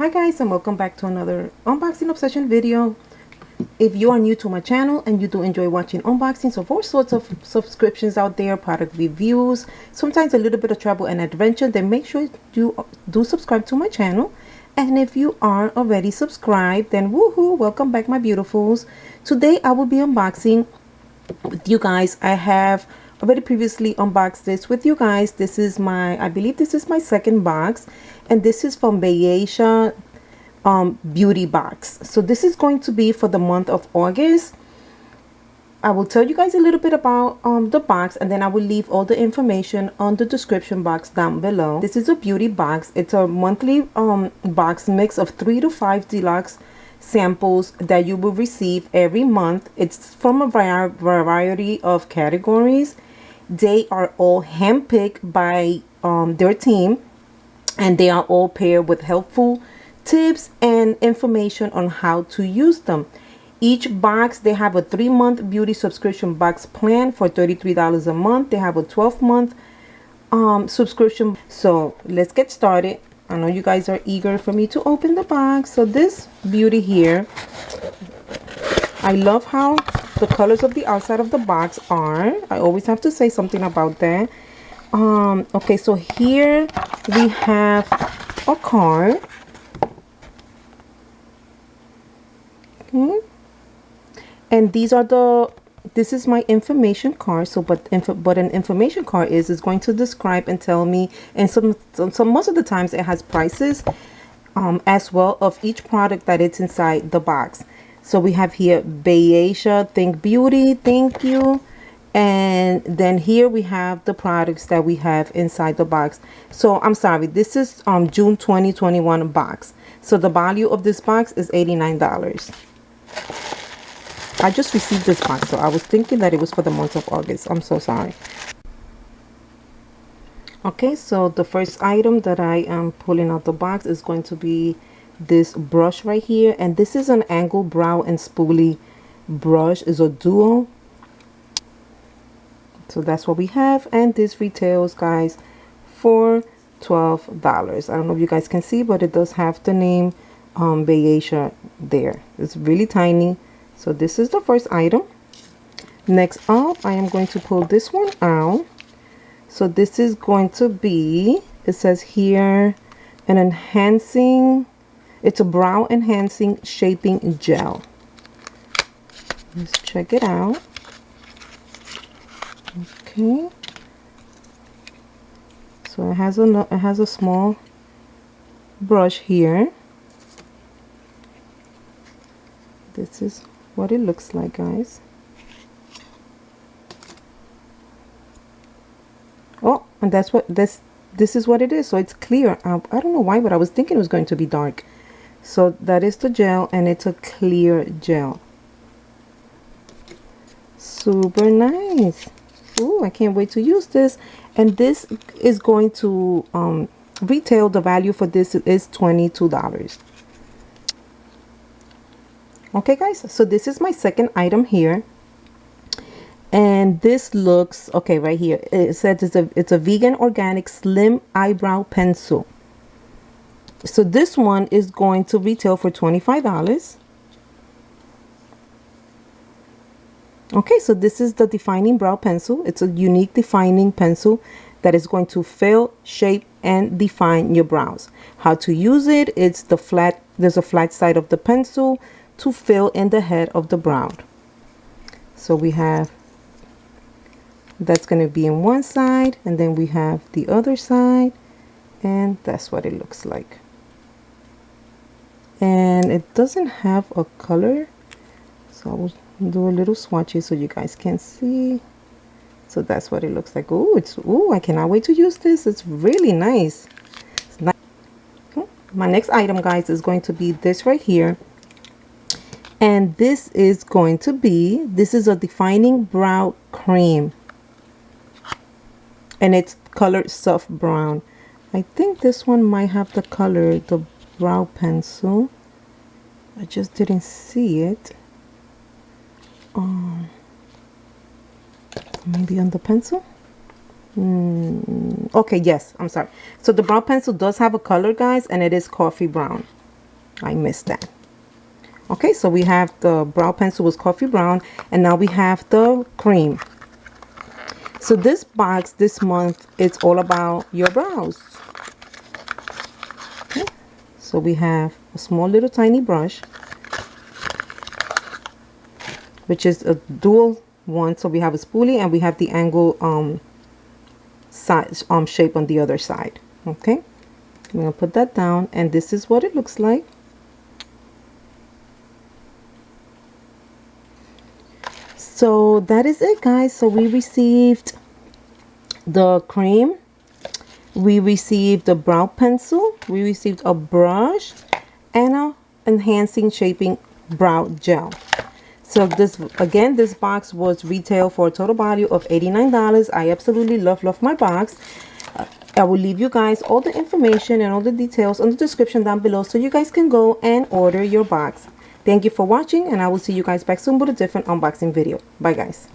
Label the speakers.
Speaker 1: Hi guys, and welcome back to another unboxing obsession video. If you are new to my channel and you do enjoy watching unboxings of all sorts of subscriptions out there, product reviews, sometimes a little bit of travel and adventure, then make sure you do subscribe to my channel. And if you are already subscribed, then woohoo, welcome back my beautifuls. Today I will be unboxing with you guys. I have already previously unboxed this with you guys. This is I believe this is my second box, and this is from Beiesa Beauty Box. So this is going to be for the month of August. I will tell you guys a little bit about the box, and then I will leave all the information on the description box down below. This is a beauty box. It's a monthly box mix of 3 to 5 deluxe samples that you will receive every month. It's from a variety of categories. They are all handpicked by their team, and they are all paired with helpful tips and information on how to use them. Each box, they have a 3-month beauty subscription box plan for $33 a month. They have a 12-month subscription. So let's get started. I know you guys are eager for me to open the box. So this beauty here, I love how the colors of the outside of the box are. I always have to say something about that. Okay, so here we have a card. Okay. And these are this is my information card. So but an information card is going to describe and tell me, and so most of the times it has prices as well of each product that it's inside the box. So we have here Beiesa Think Beauty, thank you. And then here we have the products that we have inside the box. So I'm sorry, this is June 2021 box. So the value of this box is $89. I just received this box, so I was thinking that it was for the month of August. I'm so sorry. Okay, so the first item that I am pulling out the box is going to be this brush right here, and this is an angled brow and spoolie brush. Is a duo. So that's what we have, and this retails, guys, for $12. I don't know if you guys can see, but it does have the name Beiesa there. It's really tiny. So this is the first item. Next up, I am going to pull this one out. So this is going to be, it says here, an enhancing, it's a brow enhancing shaping gel. Let's check it out. Okay. So it has a small brush here. This is what it looks like, guys. Oh, and that's what this is what it is. So it's clear. I don't know why, but I was thinking it was going to be dark. So that is the gel, and it's a clear gel. Super nice. Ooh, I can't wait to use this. And this is going to retail, the value for this is $22. Okay, guys, so this is my second item here, and this looks okay right here. It says it's a vegan organic slim eyebrow pencil. So this one is going to retail for $25. Okay, so this is the defining brow pencil. It's a unique defining pencil that is going to fill, shape, and define your brows. How to use it? It's there's a flat side of the pencil to fill in the head of the brow. So we have, that's going to be in one side, and then we have the other side, and that's what it looks like. And it doesn't have a color, so I will do a little swatches so you guys can see. So that's what it looks like. I cannot wait to use this. It's really nice. It's nice. Okay. My next item, guys, is going to be this right here. And this is going to be, this is a defining brow cream, and it's colored soft brown. I think this one might have the color, the brow pencil. I just didn't see it. Maybe on the pencil. Okay, yes, I'm sorry. So the brow pencil does have a color, guys, and it is coffee brown. I missed that. Okay, so we have the brow pencil was coffee brown, and now we have the cream. So this box this month, it's all about your brows. Okay, so we have a small little tiny brush, which is a dual one. So we have a spoolie and we have the angle size shape on the other side. Okay, I'm gonna put that down, and this is what it looks like. So that is it, guys. So we received the cream, we received the brow pencil, we received a brush, and a enhancing shaping brow gel. So this, again, this box was retail for a total value of $89. I absolutely love my box. I will leave you guys all the information and all the details on the description down below, so you guys can go and order your box. Thank you for watching, and I will see you guys back soon with a different unboxing video. Bye, guys.